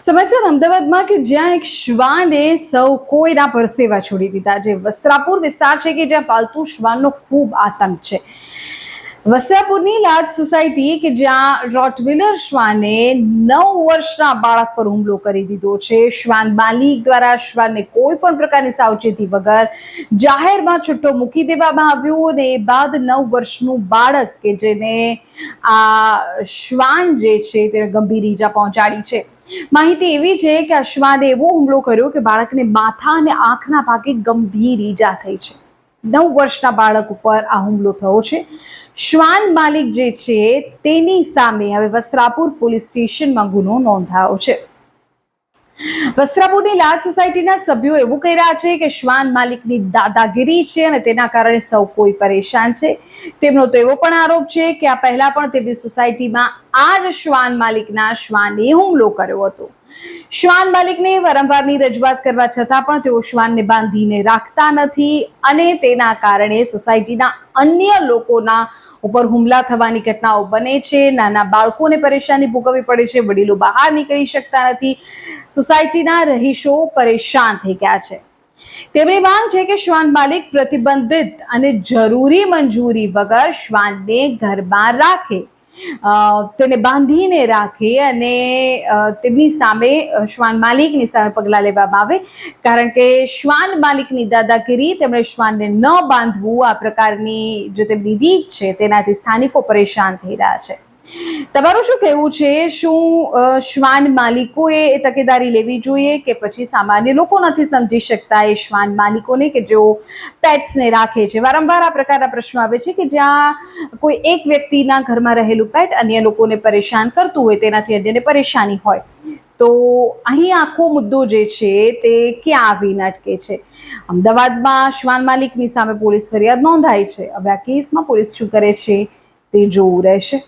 સમાચાર અમદાવાદમાં કે જ્યાં એક શ્વાને સૌ કોઈના પરસેવા છોડી દીધા. જે વસ્ત્રાપુર વિસ્તાર છે કે જ્યાં પાલતુ શ્વાનનો ખૂબ આતંક છે. વસ્ત્રાપુરની લાજ સોસાયટી કે જ્યાં રોટવીલર શ્વાને 9 વર્ષના બાળક પર હુમલો કરી દીધો છે. શ્વાન માલિક દ્વારા શ્વાનને કોઈ પણ પ્રકારની સાવચેતી વગર જાહેરમાં છૂટો મૂકી દેવામાં આવ્યો અને એ બાદ 9 વર્ષનું બાળક કે જેને આ શ્વાન જે છે તેને ગંભીર ઈજા પહોંચાડી છે. માહિતી એવી છે કે આ શ્વાને એવો હુમલો કર્યો કે બાળકને માથા અને આંખના ભાગે ગંભીર ઈજા થઈ છે. 9 વર્ષના બાળક ઉપર આ હુમલો થયો છે. શ્વાન માલિક જે છે તેની સામે હવે વસ્ત્રાપુર પોલીસ સ્ટેશનમાં ગુનો નોંધાયો છે. વસ્ત્રાપુરની લાજ સોસાયટીના સભ્યો એવું કહી રહ્યા છે કે શ્વાન માલિકની દાદાગીરી છે અને તેના કારણે સૌ કોઈ પરેશાન છે. તેમનો તો એવો પણ આરોપ છે કે આ પહેલા પણ તેમની સોસાયટીમાં આ જ શ્વાન માલિકના શ્વાને હુમલો કર્યો હતો. શ્વાન માલિકને વારંવારની રજૂઆત કરવા છતાં પણ તેઓ શ્વાનને બાંધીને રાખતા નથી અને તેના કારણે સોસાયટીના અન્ય લોકોના ઉપર હુમલા થવાની ઘટનાઓ બને છે. નાના બાળકોને પરેશાની ભોગવવી પડે છે. વડીલો બહાર નીકળી શકતા નથી. સોસાયટીના રહીશો પરેશાન થઈ ગયા છે. તેમની માંગ છે કે શ્વાન માલિક પ્રતિબંધિત અને જરૂરી મંજૂરી વગર શ્વાનને ઘરમાં રાખે, તેને બાંધીને રાખે અને તેમની સામે શ્વાન માલિકની સામે પગલાં લેવામાં આવે. કારણ કે શ્વાન માલિકની દાદાગીરી, તેમણે શ્વાનને ન બાંધવું, આ પ્રકારની જે તેમની રીત છે તેનાથી સ્થાનિકો પરેશાન થઈ રહ્યા છે. તમારું શું કહેવું છે? શું શ્વાન માલિકોએ એ તકેદારી લેવી જોઈએ કે પછી સામાન્ય લોકો નથી સમજી શકતા એ શ્વાન માલિકોને કે જેઓ પેટ્સને રાખે છે? વારંવાર આ પ્રકારના પ્રશ્નો આવે છે કે જ્યાં કોઈ એક વ્યક્તિના ઘરમાં રહેલું પેટ અન્ય લોકોને પરેશાન કરતું હોય, તેનાથી અન્યને પરેશાની હોય, તો અહીં આખો મુદ્દો જે છે તે ક્યાં આવીને અટકે છે? અમદાવાદમાં શ્વાન માલિકની સામે પોલીસ ફરિયાદ નોંધાઈ છે. હવે આ કેસમાં પોલીસ શું કરે છે તે જોવું રહેશે.